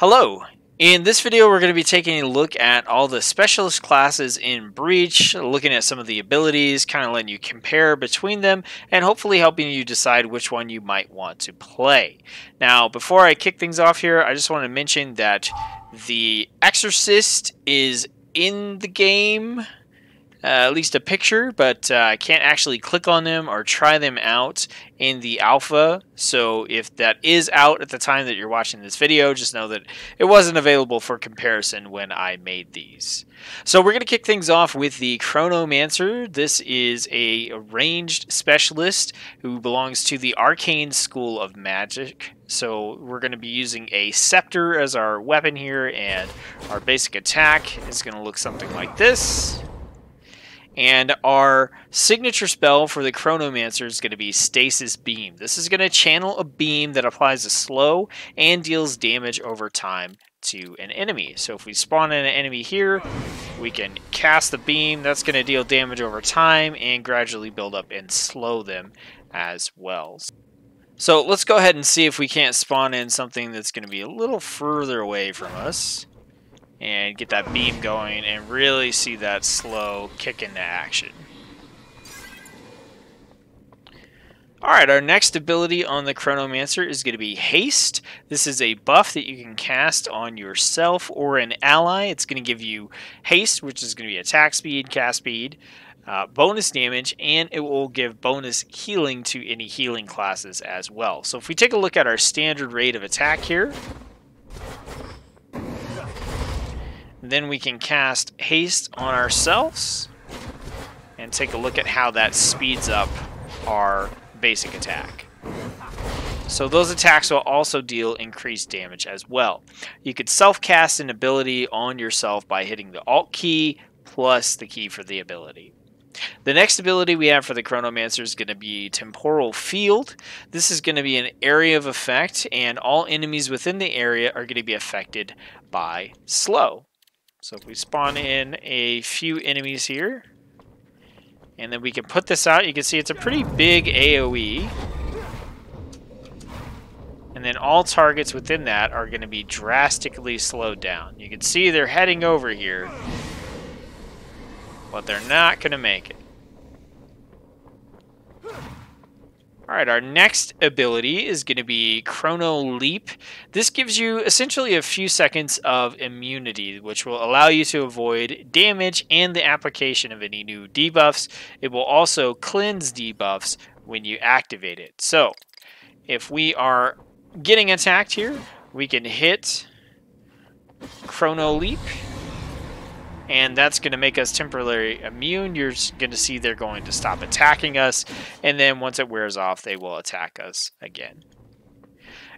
Hello! In this video we're going to be taking a look at all the specialist classes in Breach, looking at some of the abilities, kind of letting you compare between them, and hopefully helping you decide which one you might want to play. Now, before I kick things off here, I just want to mention that the Exorcist is in the game, at least a picture, but I can't actually click on them or try them out in the alpha. So if that is out at the time that you're watching this video, just know that it wasn't available for comparison when I made these. So we're going to kick things off with the Chronomancer. This is a ranged specialist who belongs to the Arcane School of Magic. So we're going to be using a scepter as our weapon here, and our basic attack is going to look something like this. And our signature spell for the Chronomancer is going to be Stasis Beam. This is going to channel a beam that applies a slow and deals damage over time to an enemy. So if we spawn in an enemy here, we can cast the beam. That's going to deal damage over time and gradually build up and slow them as well. So let's go ahead and see if we can't spawn in something that's going to be a little further away from us and get that beam going and really see that slow kick into action. Alright, our next ability on the Chronomancer is going to be Haste. This is a buff that you can cast on yourself or an ally. It's going to give you Haste, which is going to be attack speed, cast speed, bonus damage, and it will give bonus healing to any healing classes as well. So if we take a look at our standard rate of attack here, then we can cast Haste on ourselves and take a look at how that speeds up our basic attack. So those attacks will also deal increased damage as well. You could self-cast an ability on yourself by hitting the Alt key plus the key for the ability. The next ability we have for the Chronomancer is going to be Temporal Field. This is going to be an area of effect, and all enemies within the area are going to be affected by slow. So if we spawn in a few enemies here, and then we can put this out, you can see it's a pretty big AoE. And then all targets within that are going to be drastically slowed down. You can see they're heading over here, but they're not going to make it. Alright, our next ability is going to be Chrono Leap. This gives you essentially a few seconds of immunity, which will allow you to avoid damage and the application of any new debuffs. It will also cleanse debuffs when you activate it. So, if we are getting attacked here, we can hit Chrono Leap, and that's going to make us temporarily immune. You're going to see they're going to stop attacking us, and then once it wears off, they will attack us again.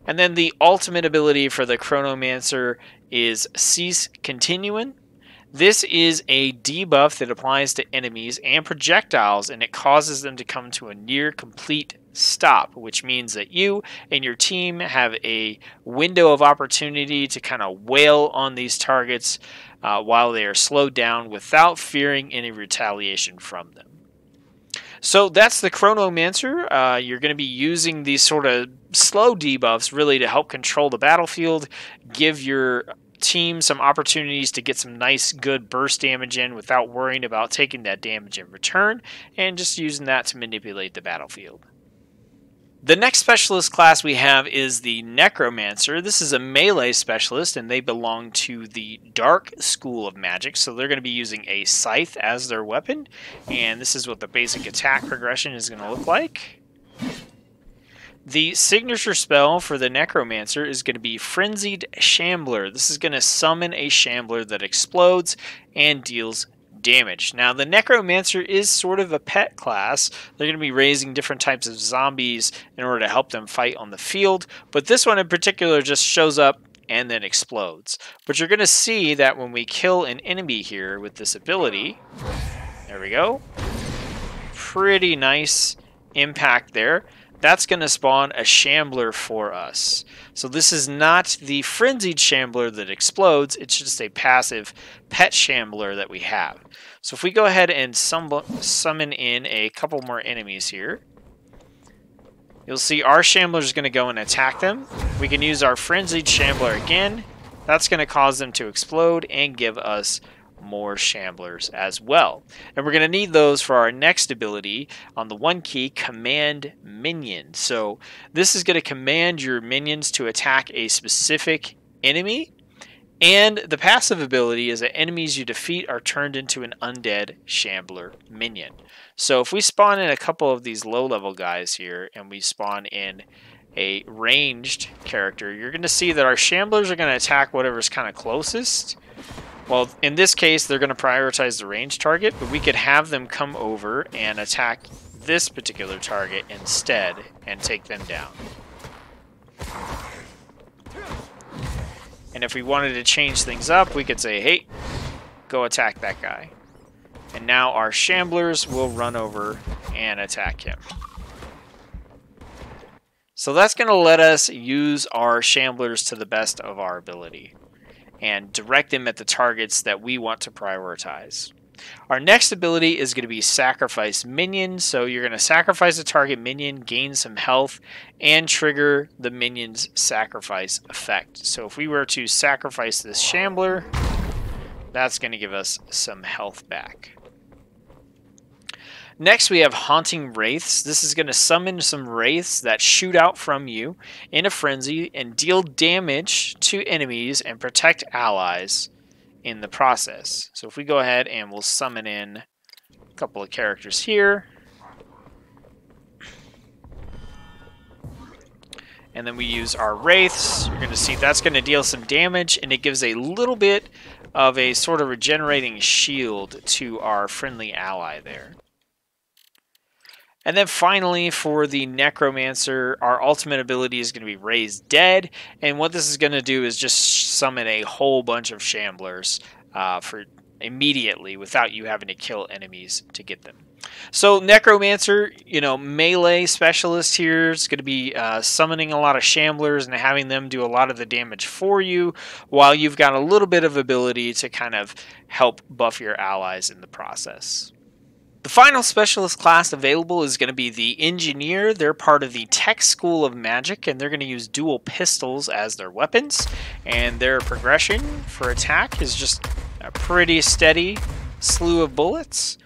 And then the ultimate ability for the Chronomancer is Cease Continuing. This is a debuff that applies to enemies and projectiles, and it causes them to come to a near complete stop, which means that you and your team have a window of opportunity to kind of wail on these targets while they are slowed down without fearing any retaliation from them. So that's the Chronomancer. You're going to be using these sort of slow debuffs really to help control the battlefield, give your team some opportunities to get some nice good burst damage in without worrying about taking that damage in return, and just using that to manipulate the battlefield. The next specialist class we have is the Necromancer. This is a melee specialist, and they belong to the Dark School of Magic, so they're going to be using a scythe as their weapon, and this is what the basic attack progression is going to look like. The signature spell for the Necromancer is going to be Frenzied Shambler. This is going to summon a Shambler that explodes and deals damage. Now, the Necromancer is sort of a pet class. They're going to be raising different types of zombies in order to help them fight on the field, but this one in particular just shows up and then explodes. But you're going to see that when we kill an enemy here with this ability, there we go, pretty nice impact there. That's going to spawn a Shambler for us. So this is not the Frenzied Shambler that explodes, it's just a passive pet Shambler that we have. So if we go ahead and summon in a couple more enemies here, you'll see our Shambler is going to go and attack them. We can use our Frenzied Shambler again, That's going to cause them to explode and give us more shamblers as well. And we're going to need those for our next ability on the 1 key, Command Minion. So this is going to command your minions to attack a specific enemy. And the passive ability is that enemies you defeat are turned into an undead shambler minion. So if we spawn in a couple of these low-level guys here, and we spawn in a ranged character, you're going to see that our shamblers are going to attack whatever's kind of closest. Well, in this case, they're going to prioritize the ranged target, but we could have them come over and attack this particular target instead and take them down. And if we wanted to change things up, we could say, hey, go attack that guy. And now our shamblers will run over and attack him. So that's going to let us use our shamblers to the best of our ability and direct them at the targets that we want to prioritize. Our next ability is going to be Sacrifice Minion. So you're going to sacrifice a target minion, gain some health, and trigger the minion's sacrifice effect. So if we were to sacrifice this shambler, that's going to give us some health back. Next, we have Haunting Wraiths. This is going to summon some wraiths that shoot out from you in a frenzy and deal damage to enemies and protect allies in the process. So if we go ahead and we'll summon in a couple of characters here. And then we use our wraiths. You're going to see that's going to deal some damage, and it gives a little bit of a sort of regenerating shield to our friendly ally there. And then finally, for the Necromancer, our ultimate ability is going to be Raise Dead. And what this is going to do is just summon a whole bunch of shamblers for immediately without you having to kill enemies to get them. So Necromancer, melee specialist here is going to be summoning a lot of shamblers and having them do a lot of the damage for you, while you've got a little bit of ability to kind of help buff your allies in the process. The final specialist class available is going to be the Engineer. They're part of the Tech School of Magic, and they're going to use dual pistols as their weapons. And their progression for attack is just a pretty steady slew of bullets.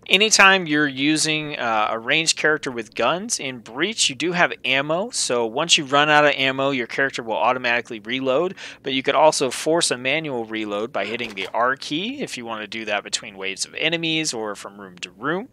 Anytime you're using a ranged character with guns in Breach, you do have ammo. So once you run out of ammo, your character will automatically reload. But you could also force a manual reload by hitting the R key if you want to do that between waves of enemies or from room to room.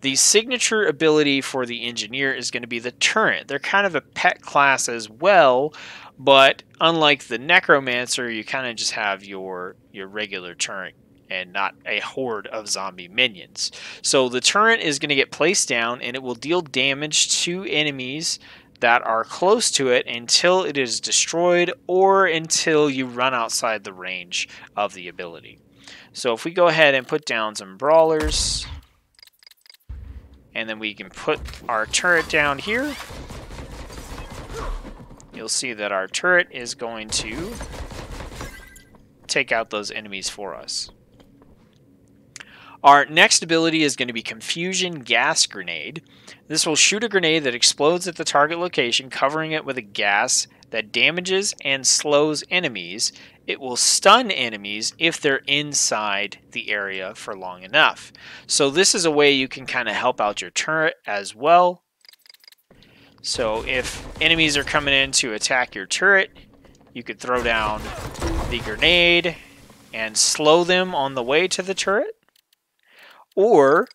The signature ability for the Engineer is going to be the Turret. They're kind of a pet class as well, but unlike the Necromancer, you kind of just have your regular turret and not a horde of zombie minions. So the turret is going to get placed down, and it will deal damage to enemies that are close to it until it is destroyed or until you run outside the range of the ability. So if we go ahead and put down some brawlers, and then we can put our turret down here, you'll see that our turret is going to take out those enemies for us. Our next ability is going to be Confusion Gas Grenade. This will shoot a grenade that explodes at the target location, covering it with a gas that damages and slows enemies. It will stun enemies if they're inside the area for long enough. So this is a way you can kind of help out your turret as well. So if enemies are coming in to attack your turret, you could throw down the grenade and slow them on the way to the turret. Or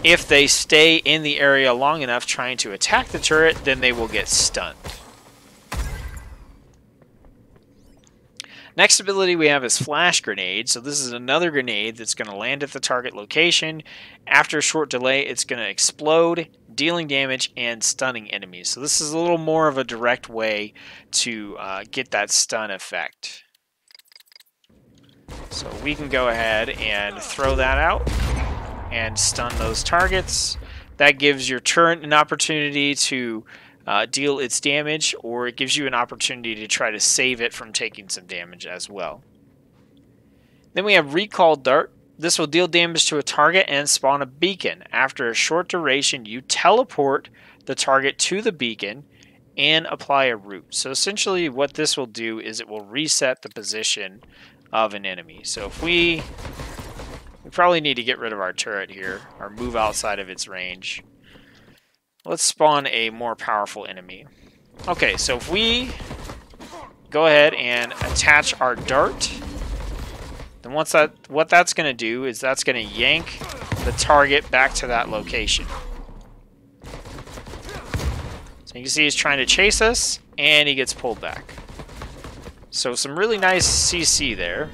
if they stay in the area long enough trying to attack the turret, then they will get stunned. Next ability we have is Flash Grenade. So this is another grenade that's going to land at the target location. After a short delay, it's going to explode, dealing damage and stunning enemies. So this is a little more of a direct way to get that stun effect. So we can go ahead and throw that out and stun those targets. That gives your turret an opportunity to deal its damage, or it gives you an opportunity to try to save it from taking some damage as well. Then we have Recall Dart. This will deal damage to a target and spawn a beacon. After a short duration, you teleport the target to the beacon, and apply a root. So essentially what this will do is it will reset the position of an enemy. So if we probably need to get rid of our turret here, or move outside of its range. Let's spawn a more powerful enemy. Okay, so if we go ahead and attach our dart, then what that's going to do is that's going to yank the target back to that location. So you can see he's trying to chase us, and he gets pulled back. So some really nice CC there.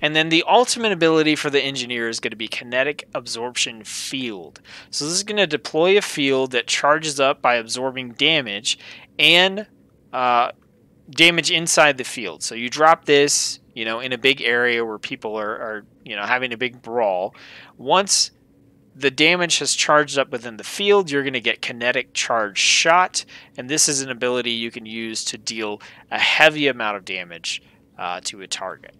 And then the ultimate ability for the engineer is going to be Kinetic Absorption Field. So this is going to deploy a field that charges up by absorbing damage and damage inside the field. So you drop this, in a big area where people are having a big brawl. Once the damage has charged up within the field, you're going to get Kinetic Charge Shot, and this is an ability you can use to deal a heavy amount of damage to a target.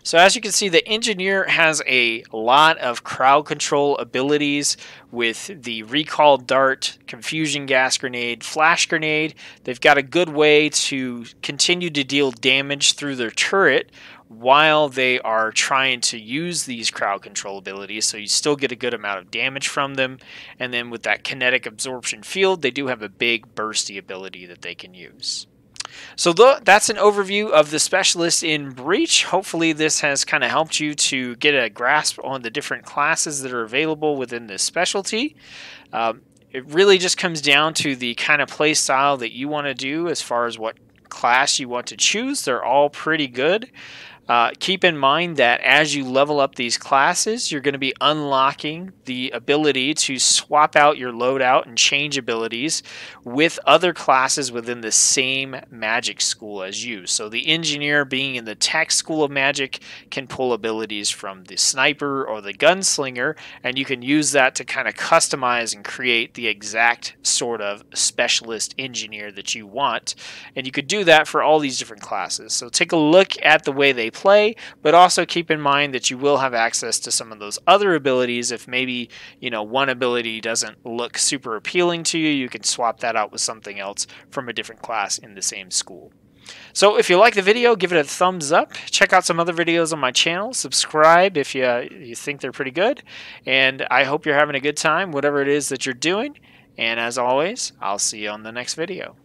So as you can see, the engineer has a lot of crowd control abilities with the recall dart, confusion gas grenade, flash grenade. They've got a good way to continue to deal damage through their turret while they are trying to use these crowd control abilities, so you still get a good amount of damage from them. And then with that kinetic absorption field, they do have a big bursty ability that they can use. So that's an overview of the specialist in Breach. Hopefully this has kind of helped you to get a grasp on the different classes that are available within this specialty. It really just comes down to the kind of play style that you want to do as far as what class you want to choose. They're all pretty good. Keep in mind that as you level up these classes, you're going to be unlocking the ability to swap out your loadout and change abilities with other classes within the same magic school as you. So the engineer, being in the tech school of magic, can pull abilities from the sniper or the gunslinger, and you can use that to kind of customize and create the exact sort of specialist engineer that you want. And you could do that for all these different classes. So take a look at the way they play, but also keep in mind that you will have access to some of those other abilities. If maybe one ability doesn't look super appealing to you, you can swap that out with something else from a different class in the same school. So if you like the video, give it a thumbs up. Check out some other videos on my channel. Subscribe if you think they're pretty good. And I hope you're having a good time, whatever it is that you're doing. And as always, I'll see you on the next video.